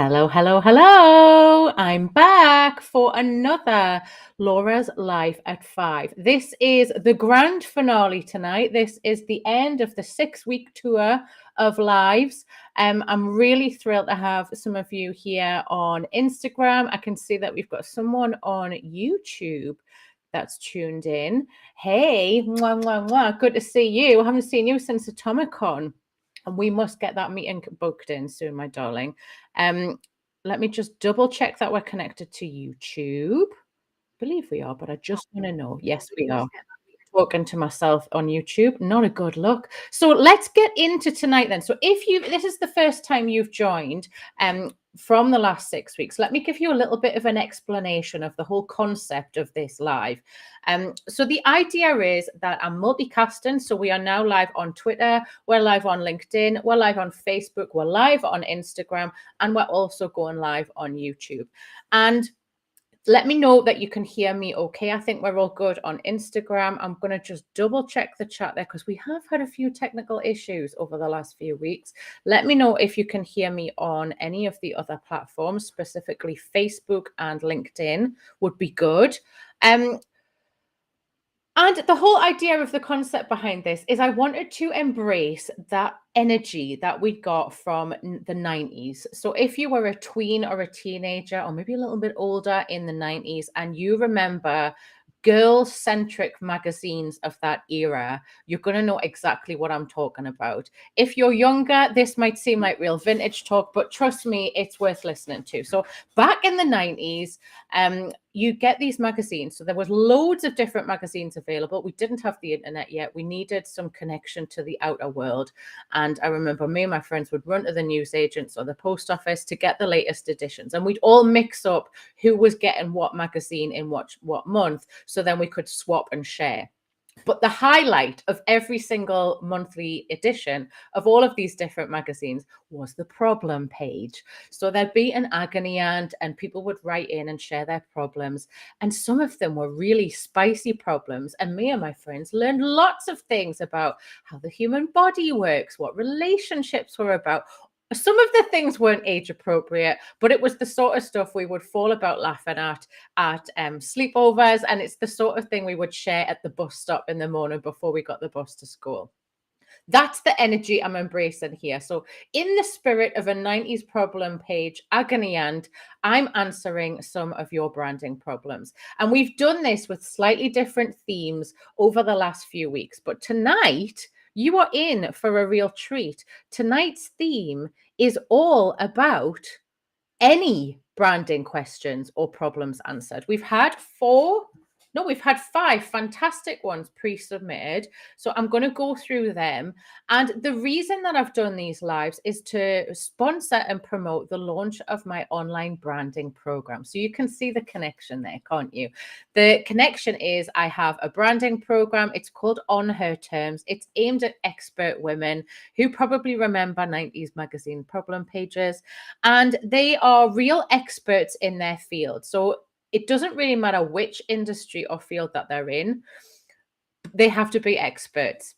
Hello, hello, hello. I'm back for another Laura's Life at 5. This is the grand finale tonight. This is the end of the 6-week tour of lives. I'm really thrilled to have some of you here on Instagram. I can see that we've got someone on YouTube that's tuned in. Hey, mwah, mwah, mwah. Good to see you. I haven't seen you since Atomicon. And we must get that meeting booked in soon, my darling. Let me just double check that we're connected to YouTube. I believe we are, but I just want to know. Yes, we are. Talking to myself on YouTube, not a good look. So let's get into tonight then. So if this is the first time you've joined from the last 6 weeks, let me give you a little bit of an explanation of the whole concept of this live. So the idea is that I'm multicasting. So we are now live on Twitter, we're live on LinkedIn, we're live on Facebook, we're live on Instagram, and we're also going live on YouTube. And let me know that you can hear me okay. I think we're all good on Instagram. I'm going to just double check the chat there because we have had a few technical issues over the last few weeks. Let me know if you can hear me on any of the other platforms, specifically Facebook and LinkedIn would be good. And the whole idea of the concept behind this is I wanted to embrace that energy that we got from the 90s. So if you were a tween or a teenager, or maybe a little bit older in the 90s, and you remember girl-centric magazines of that era, you're going to know exactly what I'm talking about. If you're younger, this might seem like real vintage talk, but trust me, it's worth listening to. So back in the 90s, you get these magazines. So there was loads of different magazines available. We didn't have the internet yet. We needed some connection to the outer world. And I remember me and my friends would run to the newsagents or the post office to get the latest editions. And we'd all mix up who was getting what magazine in what month. So then we could swap and share. But the highlight of every single monthly edition of all of these different magazines was the problem page. So there'd be an agony aunt, and people would write in and share their problems. And some of them were really spicy problems. And me and my friends learned lots of things about how the human body works, what relationships were about. Some of the things weren't age appropriate, but it was the sort of stuff we would fall about laughing at sleepovers. And it's the sort of thing we would share at the bus stop in the morning before we got the bus to school. That's the energy I'm embracing here. So in the spirit of a 90s problem page agony aunt, I'm answering some of your branding problems. And we've done this with slightly different themes over the last few weeks. But tonight, you are in for a real treat. Tonight's theme is all about any branding questions or problems answered. We've had 5 fantastic ones pre-submitted. So I'm going to go through them. And the reason that I've done these lives is to sponsor and promote the launch of my online branding program. So you can see the connection there, can't you? The connection is I have a branding program. It's called On Her Terms. It's aimed at expert women who probably remember 90s magazine problem pages. And they are real experts in their field. So it doesn't really matter which industry or field that they're in, they have to be experts.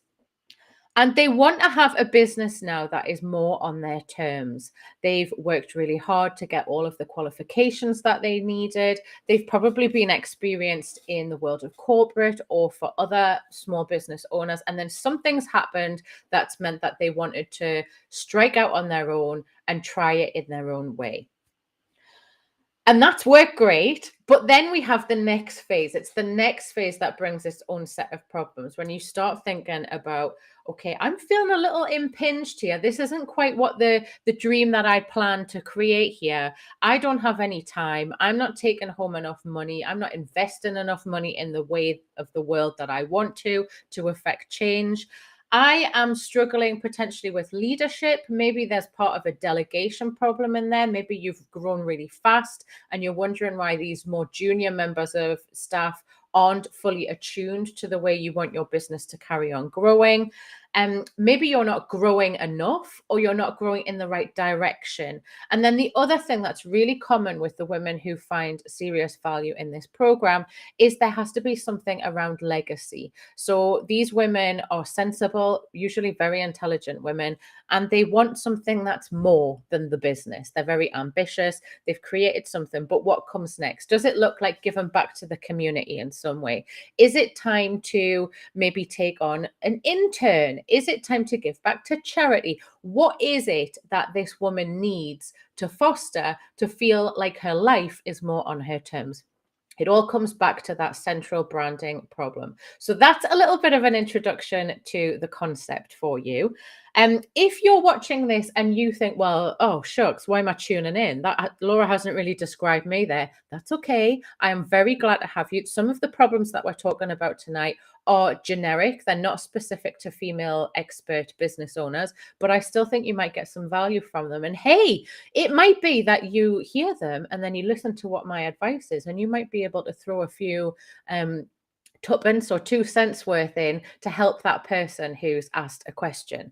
And they want to have a business now that is more on their terms. They've worked really hard to get all of the qualifications that they needed. They've probably been experienced in the world of corporate or for other small business owners. And then something's happened that's meant that they wanted to strike out on their own and try it in their own way. And that's worked great. But then we have the next phase. It's the next phase that brings its own set of problems. When you start thinking about, okay, I'm feeling a little impinged here. This isn't quite what the dream that I planned to create here. I don't have any time. I'm not taking home enough money. I'm not investing enough money in the way of the world that I want to affect change. I am struggling potentially with leadership. Maybe there's part of a delegation problem in there. Maybe you've grown really fast and you're wondering why these more junior members of staff aren't fully attuned to the way you want your business to carry on growing. maybe you're not growing enough, or you're not growing in the right direction. And then the other thing that's really common with the women who find serious value in this program is there has to be something around legacy. So these women are sensible, usually very intelligent women, and they want something that's more than the business. They're very ambitious. They've created something, but what comes next? Does it look like giving back to the community in some way? Is it time to maybe take on an intern? Is it time to give back to charity? What is it that this woman needs to foster to feel like her life is more on her terms? It all comes back to that central branding problem. So that's a little bit of an introduction to the concept for you. If you're watching this and you think, well, oh shucks, why am I tuning in? That Laura hasn't really described me there. That's okay. I am very glad to have you. Some of the problems that we're talking about tonight are generic. They're not specific to female expert business owners, but I still think you might get some value from them. And hey, it might be that you hear them and then you listen to what my advice is, and you might be able to throw a few tuppence or 2 cents worth in to help that person who's asked a question.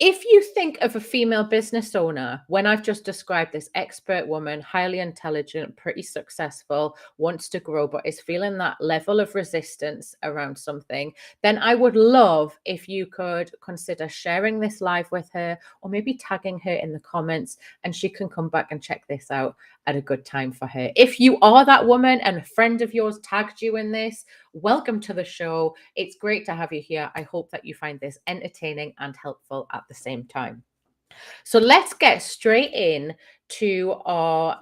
If you think of a female business owner, when I've just described this expert woman, highly intelligent, pretty successful, wants to grow, but is feeling that level of resistance around something, then I would love if you could consider sharing this live with her, or maybe tagging her in the comments, and she can come back and check this out at a good time for her. If you are that woman and a friend of yours tagged you in this, welcome to the show. It's great to have you here. I hope that you find this entertaining and helpful at the same time. So let's get straight in to our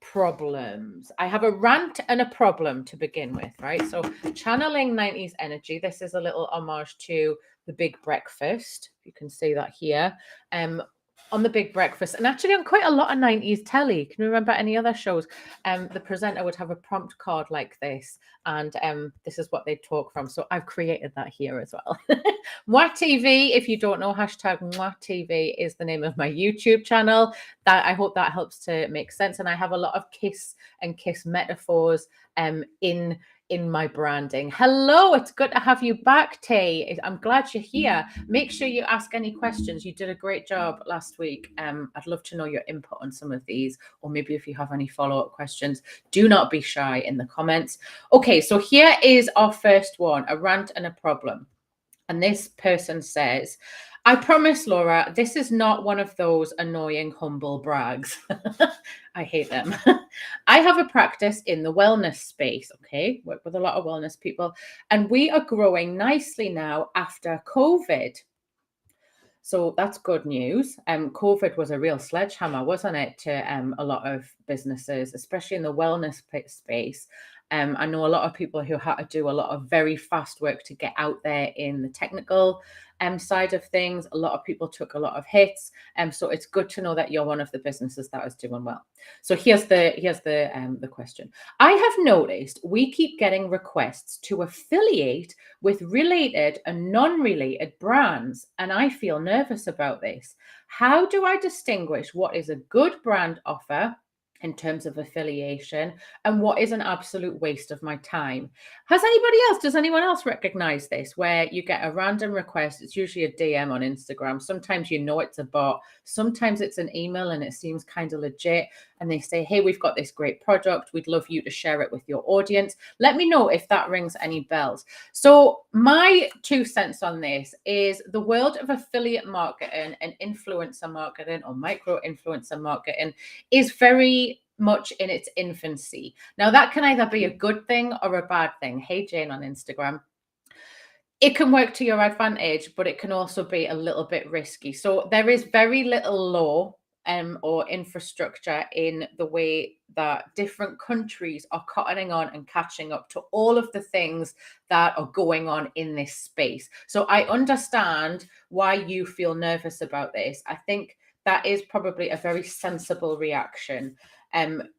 problems. I have a rant and a problem to begin with, right? So channeling 90s energy. This is a little homage to The Big Breakfast. You can see that here. On The Big Breakfast, and actually on quite a lot of 90s telly. Can you remember any other shows? The presenter would have a prompt card like this, and this is what they talk from. So I've created that here as well. Moi TV, if you don't know, hashtag Moi TV is the name of my YouTube channel. That I hope that helps to make sense. And I have a lot of kiss and kiss metaphors in my branding. Hello, it's good to have you back, Tay. I'm glad you're here. Make sure you ask any questions. You did a great job last week. I'd love to know your input on some of these, or maybe if you have any follow-up questions, do not be shy in the comments. Okay, so here is our first one, a rant and a problem. And this person says, I promise, Laura, this is not one of those annoying humble brags. I hate them. I have a practice in the wellness space, okay? Work with a lot of wellness people. And we are growing nicely now after COVID. So that's good news. COVID was a real sledgehammer, wasn't it, to a lot of businesses, especially in the wellness space. I know a lot of people who had to do a lot of very fast work to get out there in the technical side of things. A lot of people took a lot of hits. So it's good to know that you're one of the businesses that is doing well. So here's the question. I have noticed we keep getting requests to affiliate with related and non-related brands, and I feel nervous about this. How do I distinguish what is a good brand offer in terms of affiliation and what is an absolute waste of my time? Does anyone else recognize this, where you get a random request? It's usually a DM on Instagram. Sometimes you know it's a bot, sometimes it's an email and it seems kind of legit, and they say, hey, we've got this great product, we'd love you to share it with your audience. Let me know if that rings any bells. So my 2 cents on this is the world of affiliate marketing and influencer marketing, or micro influencer marketing, is very much in its infancy. Now, that can either be a good thing or a bad thing. Hey, Jane on Instagram. It can work to your advantage, but it can also be a little bit risky. So there is very little law or infrastructure in the way that different countries are cottoning on and catching up to all of the things that are going on in this space. So I understand why you feel nervous about this. I think that is probably a very sensible reaction.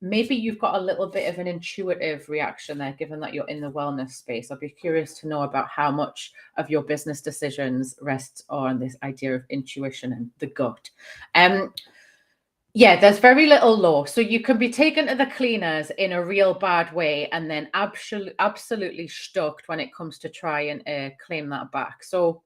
Maybe you've got a little bit of an intuitive reaction there, given that you're in the wellness space. I'd be curious to know about how much of your business decisions rests on this idea of intuition and the gut. Yeah, there's very little law. So you can be taken to the cleaners in a real bad way and then absolutely stuck when it comes to try and claim that back. So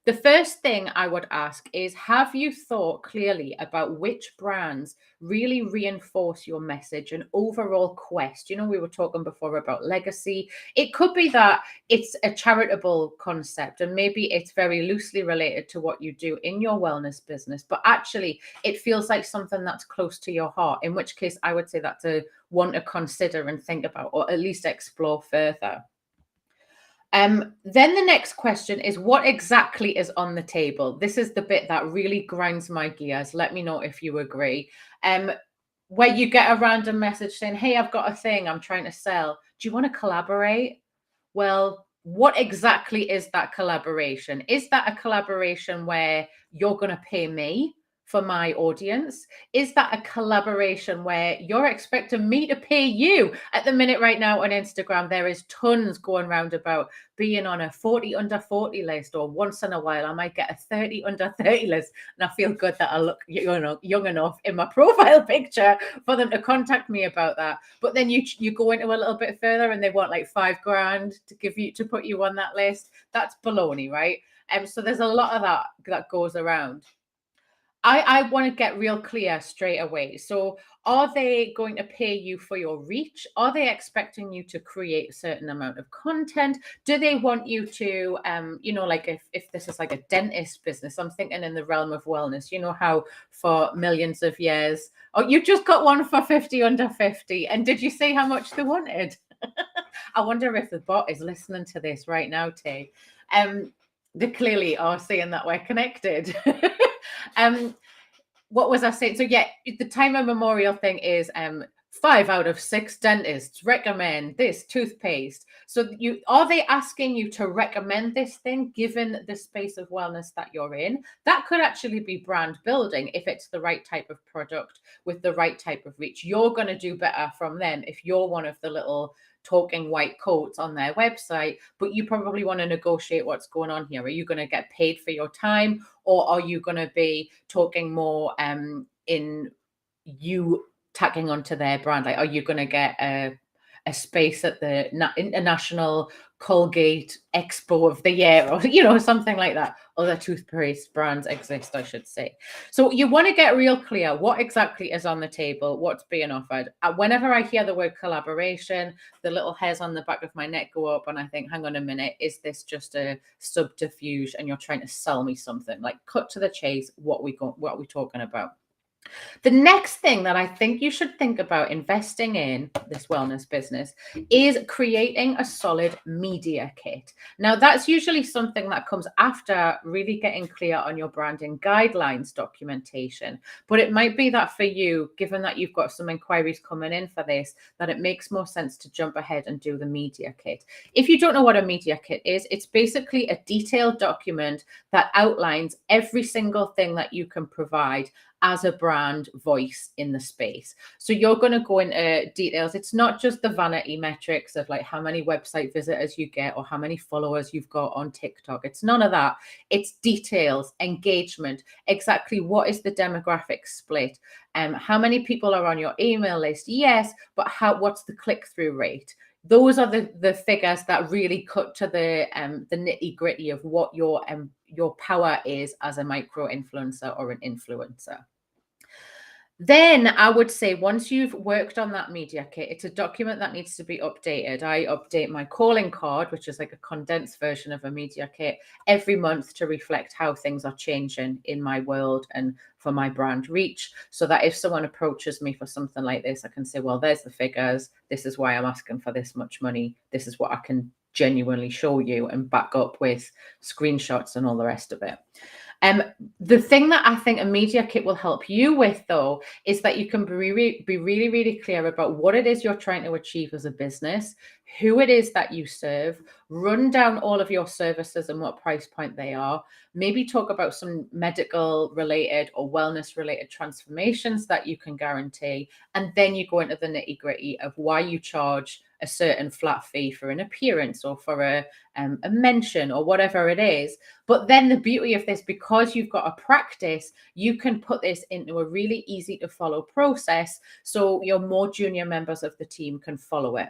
The first thing I would ask is, have you thought clearly about which brands really reinforce your message and overall quest? You know, we were talking before about legacy. It could be that it's a charitable concept and maybe it's very loosely related to what you do in your wellness business, but actually it feels like something that's close to your heart, in which case I would say that's a one to consider and think about, or at least explore further. Then the next question is, what exactly is on the table? This is the bit that really grinds my gears. Let me know if you agree. Where you get a random message saying, hey, I've got a thing I'm trying to sell. Do you want to collaborate? Well, what exactly is that collaboration? Is that a collaboration where you're going to pay me for my audience? Is that a collaboration where you're expecting me to pay you? At the minute right now on Instagram, there is tons going round about being on a 40 under 40 list, or once in a while I might get a 30 under 30 list, and I feel good that I look, you know, young enough in my profile picture for them to contact me about that. But then you go into a little bit further and they want like $5,000 to give you, to put you on that list. That's baloney, right? So there's a lot of that goes around. I want to get real clear straight away. So are they going to pay you for your reach? Are they expecting you to create a certain amount of content? Do they want you to, you know, like if this is like a dentist business, I'm thinking in the realm of wellness, you know how for millions of years, oh, you just got one for 50 under 50. And did you see how much they wanted? I wonder if the bot is listening to this right now, Tay. They clearly are seeing that we're connected. What was I saying? So yeah, the time memorial thing is 5 out of 6 dentists recommend this toothpaste. So are they asking you to recommend this thing given the space of wellness that you're in? That could actually be brand building if it's the right type of product with the right type of reach. You're going to do better from them if you're one of the little talking white coats on their website, but you probably want to negotiate what's going on here. Are you going to get paid for your time, or are you going to be talking more in you tacking onto their brand? Like, are you going to get a space at the International Colgate Expo of the Year, or you know, something like that? Other toothpaste brands exist, I should say. So you want to get real clear what exactly is on the table, what's being offered. Whenever I hear the word collaboration, the little hairs on the back of my neck go up, and I think, hang on a minute, is this just a subterfuge and you're trying to sell me something? Like, cut to the chase. What are we talking about? The next thing that I think you should think about investing in this wellness business is creating a solid media kit. Now, that's usually something that comes after really getting clear on your branding guidelines documentation. But it might be that for you, given that you've got some inquiries coming in for this, that it makes more sense to jump ahead and do the media kit. If you don't know what a media kit is, it's basically a detailed document that outlines every single thing that you can provide as a brand voice in the space. So you're going to go into details. It's not just the vanity metrics of like how many website visitors you get or how many followers you've got on TikTok. It's none of that. It's details, engagement, exactly what is the demographic split, how many people are on your email list? Yes, but what's the click-through rate? Those are the figures that really cut to the nitty-gritty of what your power is as a micro influencer or an influencer. Then I would say once you've worked on that media kit, it's a document that needs to be updated. I update my calling card, which is like a condensed version of a media kit, every month to reflect how things are changing in my world and for my brand reach, so that if someone approaches me for something like this, I can say, well, there's the figures. This is why I'm asking for this much money. This is what I can genuinely show you and back up with screenshots and all the rest of it. The thing that I think a media kit will help you with, though, is that you can be really, really clear about what it is you're trying to achieve as a business, who it is that you serve, run down all of your services and what price point they are, maybe talk about some medical related or wellness related transformations that you can guarantee. And then you go into the nitty gritty of why you charge a certain flat fee for an appearance or for a mention or whatever it is. But then the beauty of this, because you've got a practice, you can put this into a really easy to follow process so your more junior members of the team can follow it.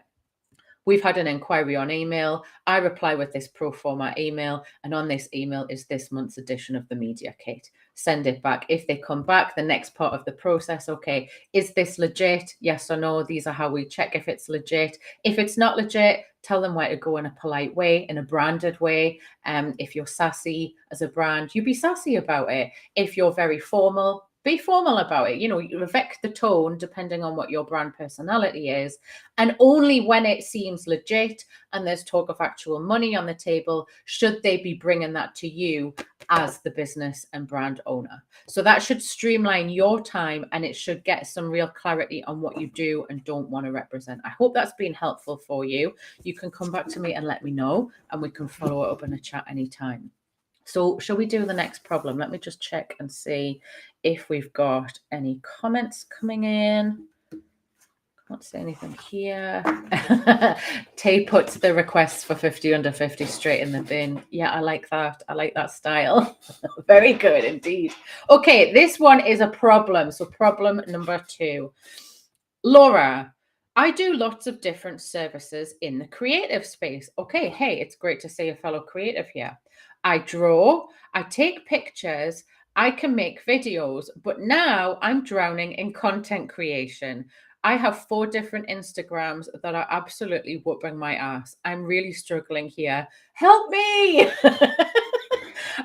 we've had an inquiry on email. I reply with this pro forma email, and on this email is this month's edition of the media kit. Send it back. If they come back, the next part of the process, okay, is this legit? Yes or no? These are how we check if it's legit. If it's not legit, tell them where to go in a polite way, in a branded way. If you're sassy as a brand, you be sassy about it. If you're very formal, be formal about it. You affect the tone depending on what your brand personality is. And only when it seems legit and there's talk of actual money on the table, should they be bringing that to you as the business and brand owner. So that should streamline your time, and it should get some real clarity on what you do and don't want to represent. I hope that's been helpful for you. You can come back to me and let me know, and we can follow it up in a chat anytime. So shall we do the next problem? Let me just check and see if we've got any comments coming in. Can't see anything here. Tay puts the requests for 50 under 50 straight in the bin. Yeah, I like that. I like that style. Very good indeed. Okay, this one is a problem. So problem number 2. Laura, I do lots of different services in the creative space. Okay, hey, it's great to see a fellow creative here. I draw, I take pictures, I can make videos, but now I'm drowning in content creation. I have 4 different Instagrams that are absolutely whooping my ass. I'm really struggling here. Help me!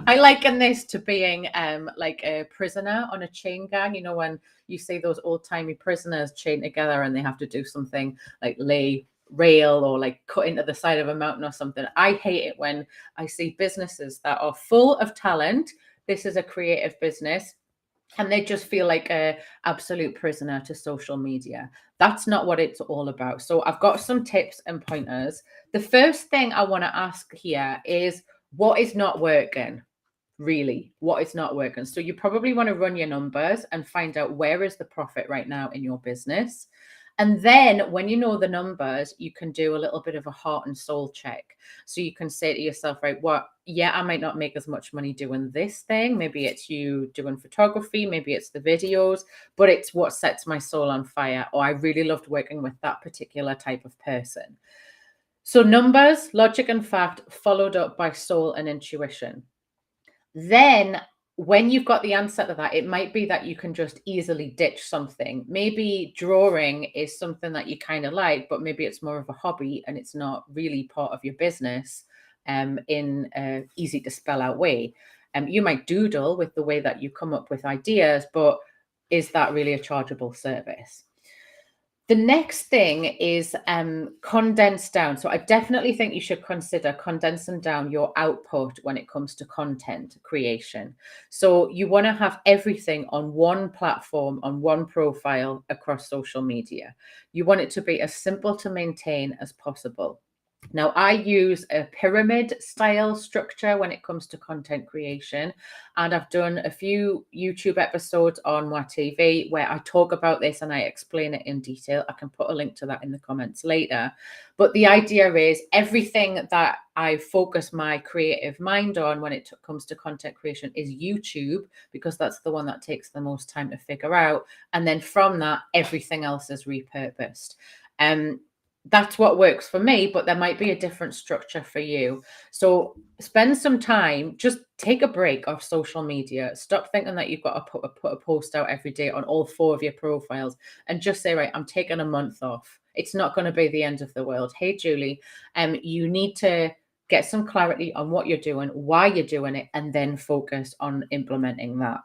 I liken this to being like a prisoner on a chain gang. You know, when you see those old-timey prisoners chained together and they have to do something like lay rail or like cut into the side of a mountain or something. I hate it when I see businesses that are full of talent. This is a creative business, and they just feel like a absolute prisoner to social media. That's not what it's all about. So I've got some tips and pointers. The first thing I want to ask here is, what is not working? Really, what is not working? So you probably want to run your numbers and find out where is the profit right now in your business. And then when you know the numbers, you can do a little bit of a heart and soul check. So you can say to yourself, right, yeah, I might not make as much money doing this thing. Maybe it's you doing photography, maybe it's the videos, but it's what sets my soul on fire. Or I really loved working with that particular type of person. So numbers, logic and fact, followed up by soul and intuition. Then when you've got the answer to that, it might be that you can just easily ditch something. Maybe drawing is something that you kind of like, but maybe it's more of a hobby and it's not really part of your business in an easy to spell out way. You might doodle with the way that you come up with ideas, but is that really a chargeable service? The next thing is condense down. So I definitely think you should consider condensing down your output when it comes to content creation. So you want to have everything on one platform, on one profile across social media. You want it to be as simple to maintain as possible. Now, I use a pyramid style structure when it comes to content creation. And I've done a few YouTube episodes on WATV where I talk about this and I explain it in detail. I can put a link to that in the comments later. But the idea is everything that I focus my creative mind on when it comes to content creation is YouTube, because that's the one that takes the most time to figure out. And then from that, everything else is repurposed. That's what works for me, but there might be a different structure for you. So spend some time, just take a break off social media. Stop thinking that you've got to put a post out every day on all 4 of your profiles, and just say, right, I'm taking a month off. It's not going to be the end of the world. Hey, Julie, you need to get some clarity on what you're doing, why you're doing it, and then focus on implementing that.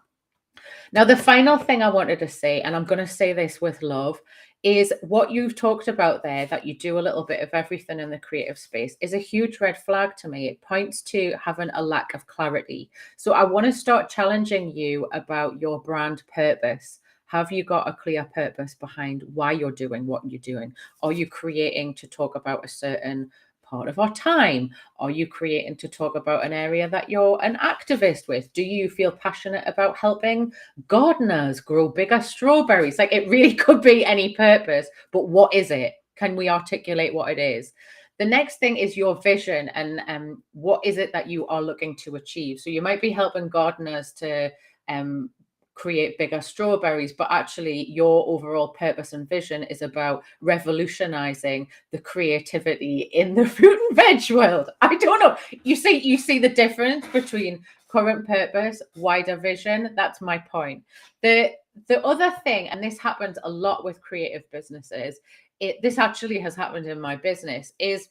Now, the final thing I wanted to say, and I'm going to say this with love, is what you've talked about there, that you do a little bit of everything in the creative space, is a huge red flag to me. It points to having a lack of clarity. So I want to start challenging you about your brand purpose. Have you got a clear purpose behind why you're doing what you're doing? Are you creating to talk about a certain part of our time? Are you creating to talk about an area that you're an activist with? Do you feel passionate about helping gardeners grow bigger strawberries? Like, it really could be any purpose, but what is it? Can we articulate what it is? The next thing is your vision, and what is it that you are looking to achieve? So you might be helping gardeners to create bigger strawberries, but actually your overall purpose and vision is about revolutionizing the creativity in the fruit and veg world. I don't know. You see the difference between current purpose, wider vision. That's my point. The other thing, and this happens a lot with creative businesses, this actually has happened in my business, is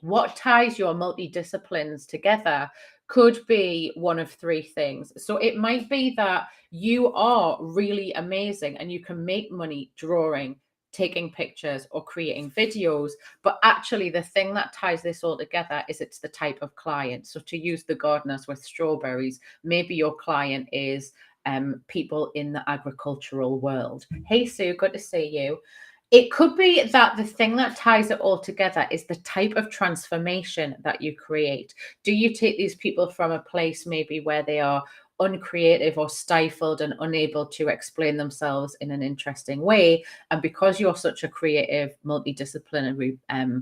what ties your multidisciplines together could be one of three things. So it might be that you are really amazing and you can make money drawing, taking pictures, or creating videos. But actually, the thing that ties this all together is it's the type of client. So to use the gardeners with strawberries, maybe your client is people in the agricultural world. Hey, Sue, good to see you. It could be that the thing that ties it all together is the type of transformation that you create. Do you take these people from a place maybe where they are uncreative or stifled and unable to explain themselves in an interesting way? And because you're such a creative, multidisciplinary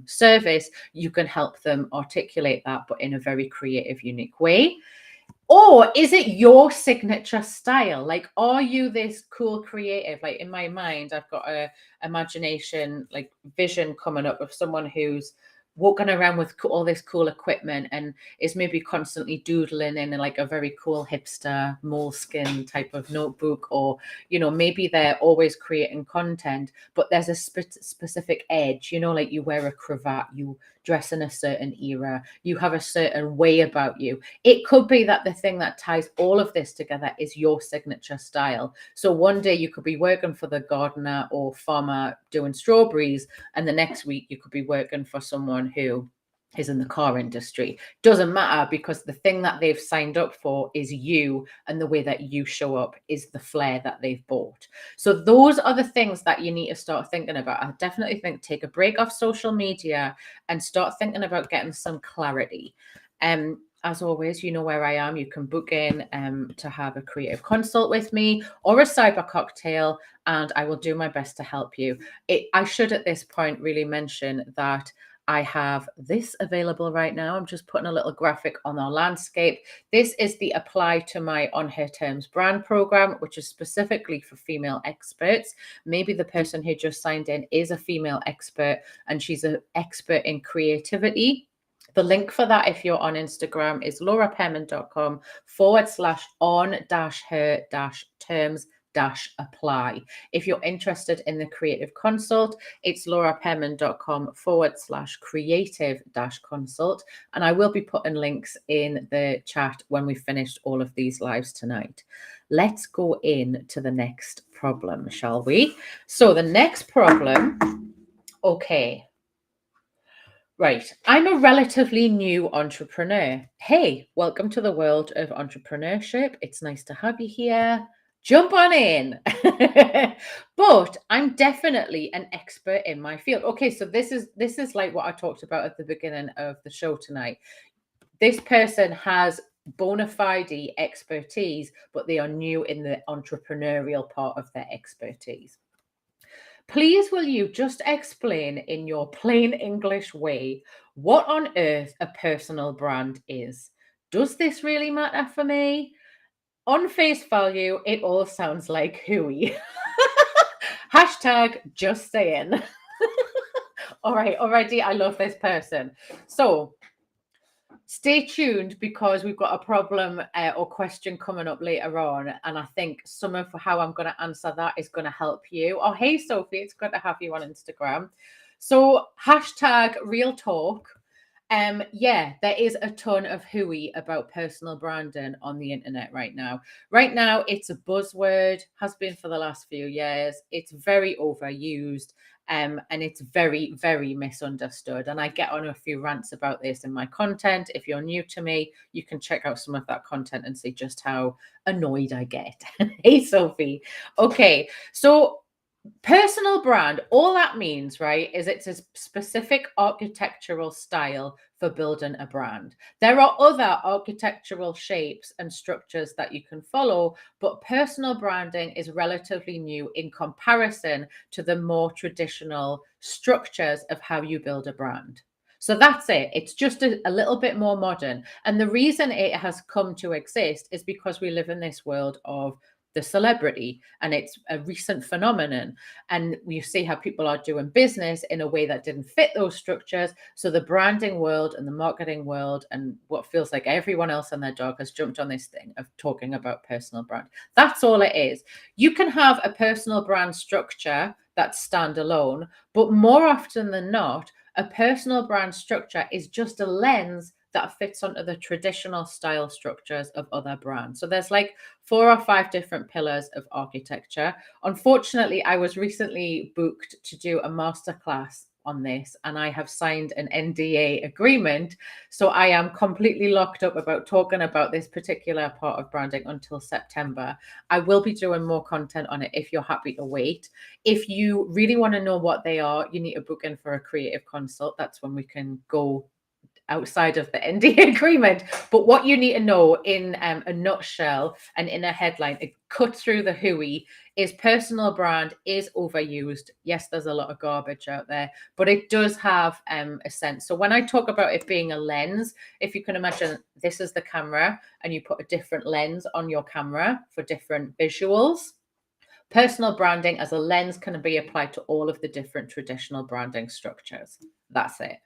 service, you can help them articulate that, but in a very creative, unique way. Or is it your signature style? Like, are you this cool creative? Like in my mind, I've got a imagination, like vision coming up of someone who's walking around with all this cool equipment and is maybe constantly doodling in like a very cool hipster moleskin type of notebook, or maybe they're always creating content, but there's a specific edge, like you wear a cravat, you dress in a certain era, you have a certain way about you. It could be that the thing that ties all of this together is your signature style. So one day you could be working for the gardener or farmer doing strawberries, and the next week you could be working for someone who is in the car industry. Doesn't matter, because the thing that they've signed up for is you, and the way that you show up is the flair that they've bought. So those are the things that you need to start thinking about. I definitely think take a break off social media and start thinking about getting some clarity. As always, you know where I am. You can book in to have a creative consult with me or a cyber cocktail, and I will do my best to help you. I should at this point really mention that I have this available right now. I'm just putting a little graphic on our landscape. This is the Apply to My On Her Terms brand program, which is specifically for female experts. Maybe the person who just signed in is a female expert and she's an expert in creativity. The link for that, if you're on Instagram, is laurapearman.com/on-her-terms-apply. If you're interested in the creative consult, it's laurapearman.com/creative-consult. And I will be putting links in the chat when we finished all of these lives tonight. Let's go in to the next problem, shall we? So the next problem, okay. Right. I'm a relatively new entrepreneur. Hey, welcome to the world of entrepreneurship. It's nice to have you here. Jump on in. But I'm definitely an expert in my field. Okay, so this is like what I talked about at the beginning of the show tonight. This person has bona fide expertise, but they are new in the entrepreneurial part of their expertise. Please, will you just explain in your plain English way what on earth a personal brand is? Does this really matter for me? On face value, it all sounds like hooey. Hashtag just saying. All right, already I love this person. So stay tuned, because we've got a problem or question coming up later on, and I think some of how I'm going to answer that is going to help you. Oh, hey Sophie, it's good to have you on Instagram. So hashtag real talk. Yeah, there is a ton of hooey about personal branding on the internet right now. Right now, it's a buzzword, has been for the last few years. It's very overused. And it's very, very misunderstood. And I get on a few rants about this in my content. If you're new to me, you can check out some of that content and see just how annoyed I get. Hey, Sophie. Okay, so personal brand, all that means, right, is it's a specific architectural style for building a brand. There are other architectural shapes and structures that you can follow, but personal branding is relatively new in comparison to the more traditional structures of how you build a brand. So that's it. It's just a little bit more modern. And the reason it has come to exist is because we live in this world of the celebrity, and it's a recent phenomenon. And you see how people are doing business in a way that didn't fit those structures. So the branding world and the marketing world and what feels like everyone else and their dog has jumped on this thing of talking about personal brand. That's all it is. You can have a personal brand structure that's standalone, but more often than not, a personal brand structure is just a lens that fits onto the traditional style structures of other brands. So there's like 4 or 5 different pillars of architecture. Unfortunately, I was recently booked to do a masterclass on this, and I have signed an NDA agreement. So I am completely locked up about talking about this particular part of branding until September. I will be doing more content on it if you're happy to wait. If you really want to know what they are, you need to book in for a creative consult. That's when we can go outside of the NDA agreement. But what you need to know in a nutshell and in a headline, it cut through the hooey, is personal brand is overused. Yes, there's a lot of garbage out there, but it does have a sense. So when I talk about it being a lens, if you can imagine this is the camera and you put a different lens on your camera for different visuals, personal branding as a lens can be applied to all of the different traditional branding structures. That's it.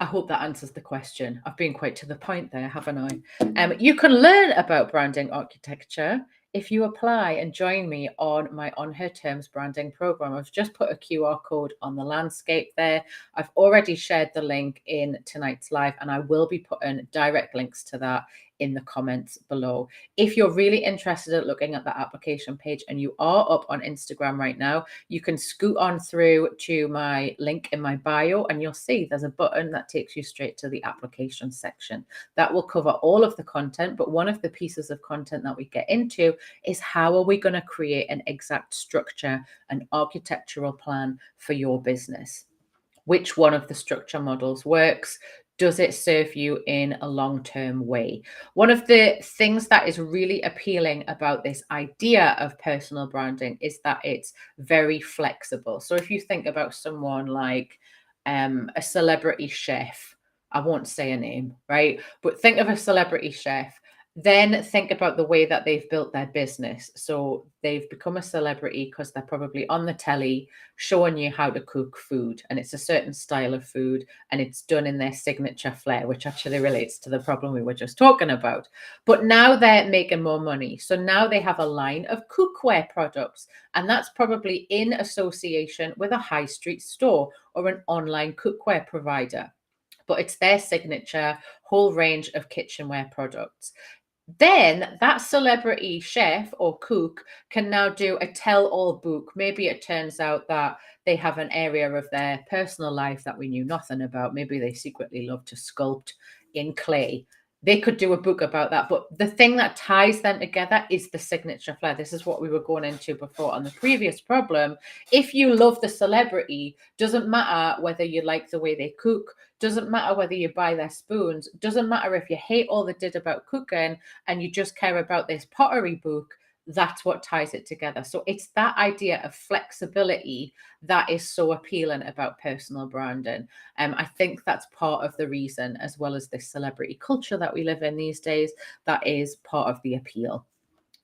I hope that answers the question. I've been quite to the point there, haven't I? You can learn about branding architecture if you apply and join me on my On Her Terms branding program. I've just put a QR code on the landscape there. I've already shared the link in tonight's live, and I will be putting direct links to that in the comments below. If you're really interested in looking at the application page and you are up on Instagram right now, you can scoot on through to my link in my bio and you'll see there's a button that takes you straight to the application section. That will cover all of the content, but one of the pieces of content that we get into is how are we going to create an exact structure, an architectural plan for your business? Which one of the structure models works? Does it serve you in a long-term way? One of the things that is really appealing about this idea of personal branding is that it's very flexible. So if you think about someone like a celebrity chef, I won't say a name, right? But think of a celebrity chef. Then think about the way that they've built their business. So they've become a celebrity because they're probably on the telly showing you how to cook food. And it's a certain style of food and it's done in their signature flair, which actually relates to the problem we were just talking about. But now they're making more money. So now they have a line of cookware products. And that's probably in association with a high street store or an online cookware provider. But it's their signature whole range of kitchenware products. Then that celebrity chef or cook can now do a tell-all book. Maybe it turns out that they have an area of their personal life that we knew nothing about. Maybe they secretly love to sculpt in clay. They could do a book about that. But the thing that ties them together is the signature flair. This is what we were going into before on the previous problem. If you love the celebrity, doesn't matter whether you like the way they cook, doesn't matter whether you buy their spoons, doesn't matter if you hate all they did about cooking and you just care about this pottery book, that's what ties it together. So it's that idea of flexibility that is so appealing about personal branding. I think that's part of the reason, as well as this celebrity culture that we live in these days, that is part of the appeal.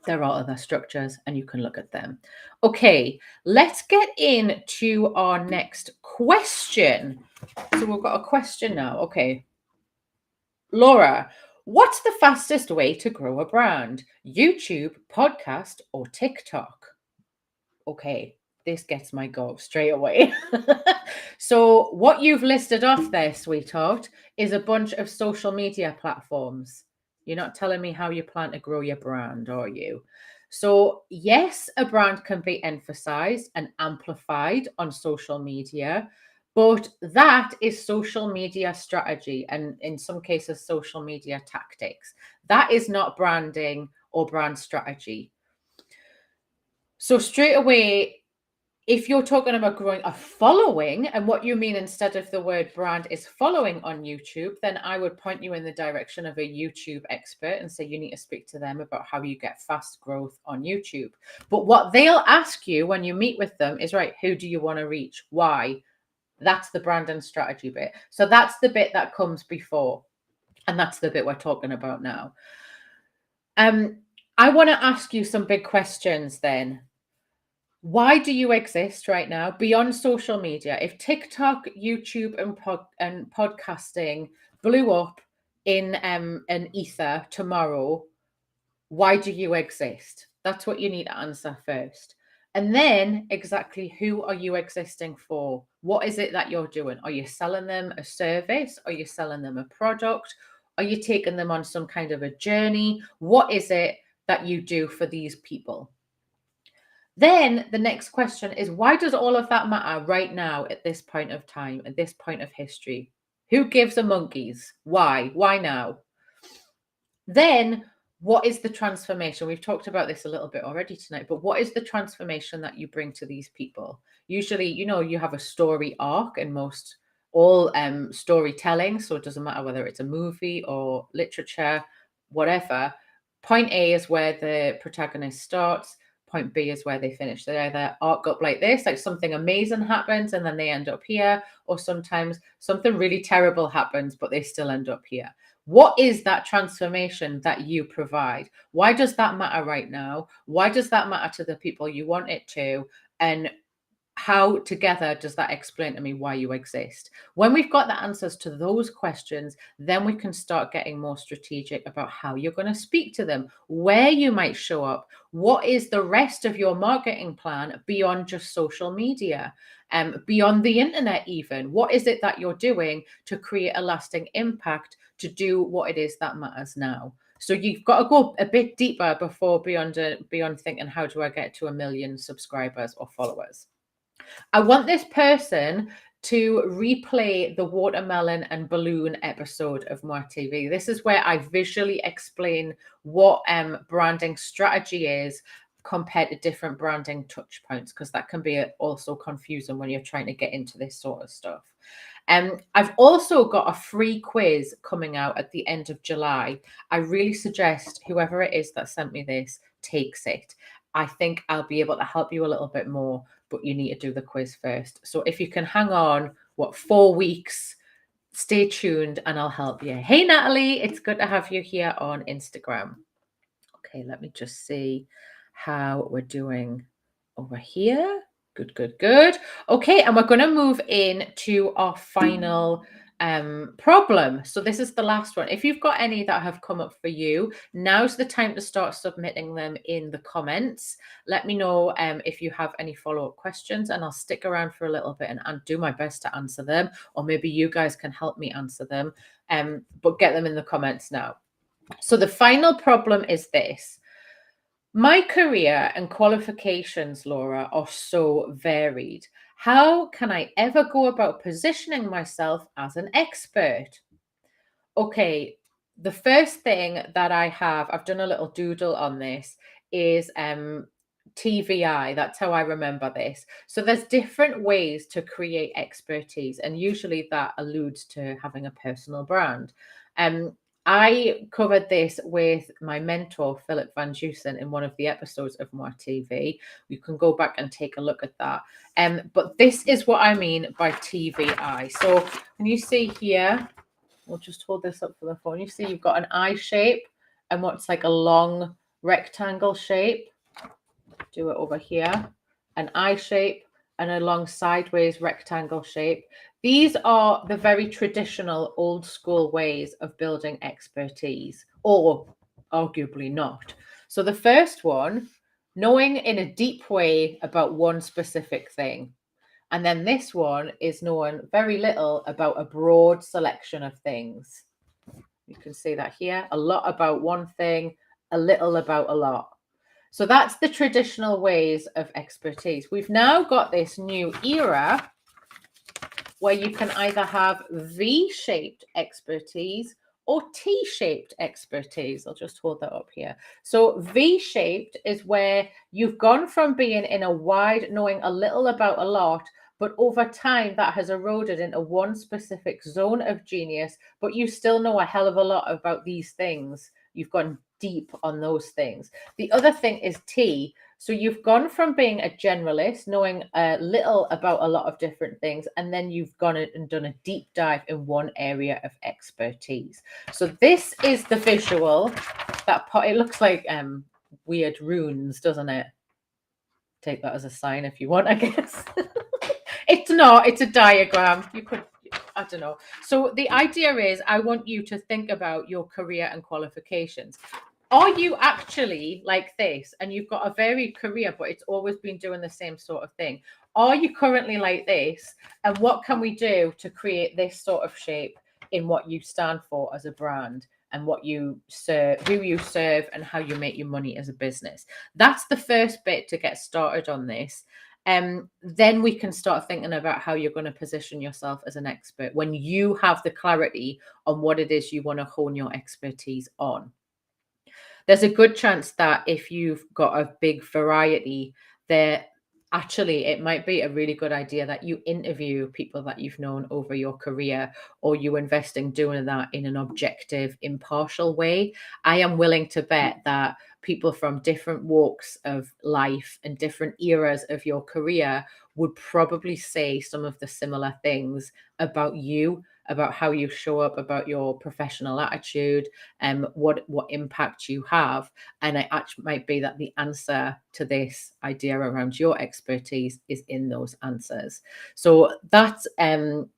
There are other structures and you can look at them. Okay, let's get into our next question. So we've got a question now. Okay. Laura, what's the fastest way to grow a brand? YouTube, podcast, or TikTok? Okay, this gets my goat straight away. So what you've listed off there, sweetheart, is a bunch of social media platforms. You're not telling me how you plan to grow your brand, are you? So yes, a brand can be emphasized and amplified on social media, but that is social media strategy and in some cases, social media tactics. That is not branding or brand strategy. So straight away, if you're talking about growing a following and what you mean instead of the word brand is following on YouTube, then I would point you in the direction of a YouTube expert and say you need to speak to them about how you get fast growth on YouTube. But what they'll ask you when you meet with them is, right, who do you want to reach? Why? That's the brand and strategy bit. So that's the bit that comes before. And that's the bit we're talking about now. I want to ask you some big questions then. Why do you exist right now beyond social media? If TikTok, YouTube, and podcasting blew up in an ether tomorrow, why do you exist? That's what you need to answer first. And then exactly who are you existing for? What is it that you're doing? Are you selling them a service? Are you selling them a product? Are you taking them on some kind of a journey? What is it that you do for these people? Then the next question is, why does all of that matter right now at this point of time, at this point of history? Who gives a monkeys? Why? Why now? Then what is the transformation? We've talked about this a little bit already tonight, but what is the transformation that you bring to these people? Usually, you have a story arc in most all storytelling. So it doesn't matter whether it's a movie or literature, whatever. Point A is where the protagonist starts. Point B is where they finish. They either arc up like this, like something amazing happens and then they end up here, or sometimes something really terrible happens, but they still end up here. What is that transformation that you provide? Why does that matter right now? Why does that matter to the people you want it to? And how together does that explain to me why you exist? When we've got the answers to those questions, then we can start getting more strategic about how you're going to speak to them, where you might show up, what is the rest of your marketing plan beyond just social media, beyond the internet even. What is it that you're doing to create a lasting impact, to do what it is that matters now? So you've got to go a bit deeper before beyond thinking, how do I get to 1 million subscribers or followers? I want this person to replay the watermelon and balloon episode of Moi TV. This is where I visually explain what branding strategy is compared to different branding touch points, because that can be also confusing when you're trying to get into this sort of stuff. I've also got a free quiz coming out at the end of July. I really suggest whoever it is that sent me this takes it. I think I'll be able to help you a little bit more, but you need to do the quiz first. So if you can hang on, 4 weeks, stay tuned and I'll help you. Hey, Natalie, it's good to have you here on Instagram. Okay, let me just see how we're doing over here. Good, good, good. Okay, and we're going to move in to our final problem. So this is the last one. If you've got any that have come up for you, now's the time to start submitting them in the comments. Let me know if you have any follow-up questions, and I'll stick around for a little bit and do my best to answer them, or maybe you guys can help me answer them, but get them in the comments now. So the final problem is this. My career and qualifications, Laura, are so varied. How can I ever go about positioning myself as an expert? Okay, the first thing that I've done a little doodle on this, is TVI. That's how I remember this. So there's different ways to create expertise, and usually that alludes to having a personal brand. I covered this with my mentor, Philip Van Dusen, in one of the episodes of Moi TV. You can go back and take a look at that. But this is what I mean by TVI. So can you see here? We'll just hold this up for the phone. You see you've got an eye shape and what's like a long rectangle shape. Do it over here. An eye shape and a long sideways rectangle shape. These are the very traditional old school ways of building expertise, or arguably not. So the first one, knowing in a deep way about one specific thing. And then this one is knowing very little about a broad selection of things. You can see that here, a lot about one thing, a little about a lot. So that's the traditional ways of expertise. We've now got this new era where you can either have V-shaped expertise or T-shaped expertise. I'll just hold that up here. So V-shaped is where you've gone from being in a wide, knowing a little about a lot, but over time that has eroded into one specific zone of genius, but you still know a hell of a lot about these things. You've gone deep on those things. The other thing is T. So you've gone from being a generalist, knowing a little about a lot of different things, and then you've gone and done a deep dive in one area of expertise. So this is the visual that it looks like weird runes, doesn't it? Take that as a sign if you want, I guess. It's not, it's a diagram. You could, I don't know. So the idea is I want you to think about your career and qualifications. Are you actually like this and you've got a varied career, but it's always been doing the same sort of thing? Are you currently like this? And what can we do to create this sort of shape in what you stand for as a brand and what you serve, who you serve, and how you make your money as a business? That's the first bit to get started on this. Then we can start thinking about how you're going to position yourself as an expert when you have the clarity on what it is you want to hone your expertise on. There's a good chance that if you've got a big variety there, actually it might be a really good idea that you interview people that you've known over your career, or you invest in doing that in an objective, impartial way. I am willing to bet that people from different walks of life and different eras of your career would probably say some of the similar things about you, about how you show up, about your professional attitude, and what impact you have. And it actually might be that the answer to this idea around your expertise is in those answers. So that's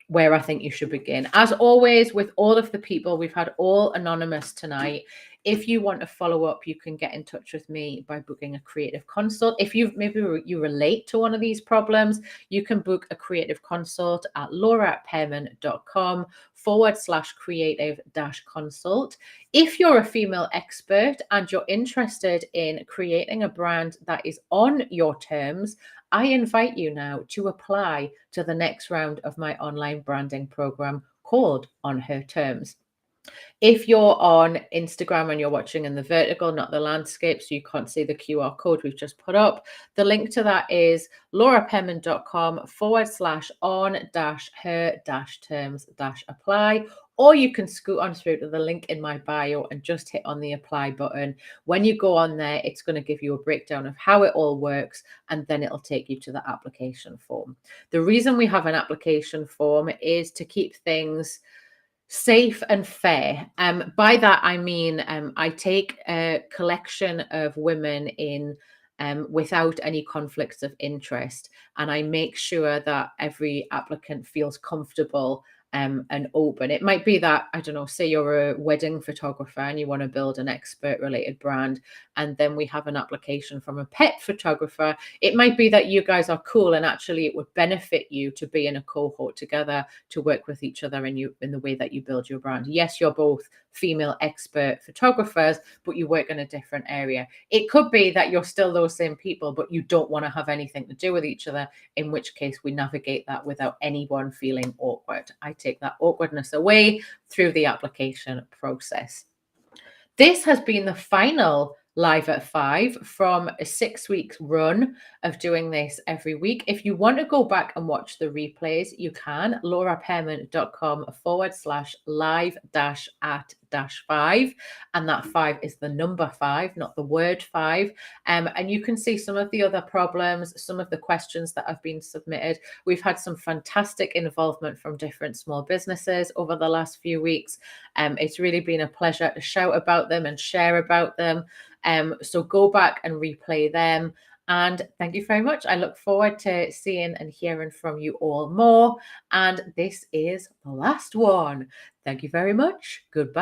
where I think you should begin. As always, with all of the people, we've had all anonymous tonight. If you want to follow up, you can get in touch with me by booking a creative consult. If you relate to one of these problems, you can book a creative consult at laurapearman.com/creative-consult. If you're a female expert and you're interested in creating a brand that is on your terms, I invite you now to apply to the next round of my online branding program called On Her Terms. If you're on Instagram and you're watching in the vertical, not the landscape, so you can't see the QR code we've just put up, the link to that is laurapearman.com/on-her-terms-apply. Or you can scoot on through to the link in my bio and just hit on the apply button. When you go on there, it's going to give you a breakdown of how it all works, and then it'll take you to the application form. The reason we have an application form is to keep things safe and fair. By that, I mean, I take a collection of women in without any conflicts of interest, and I make sure that every applicant feels comfortable and open. It might be that, I don't know, say you're a wedding photographer and you want to build an expert related brand, and then we have an application from a pet photographer. It might be that you guys are cool and actually it would benefit you to be in a cohort together to work with each other in the way that you build your brand. Yes, you're both female expert photographers, but you work in a different area. It could be that you're still those same people, but you don't want to have anything to do with each other, in which case we navigate that without anyone feeling awkward. I take that awkwardness away through the application process. This has been the final Live at 5 from a 6-week run of doing this every week. If you want to go back and watch the replays, you can. laurapearman.com/live-at-5. And that 5 is the number 5, not the word 5. And you can see some of the other problems, some of the questions that have been submitted. We've had some fantastic involvement from different small businesses over the last few weeks. It's really been a pleasure to shout about them and share about them. So go back and replay them. And thank you very much. I look forward to seeing and hearing from you all more. And this is the last one. Thank you very much. Goodbye.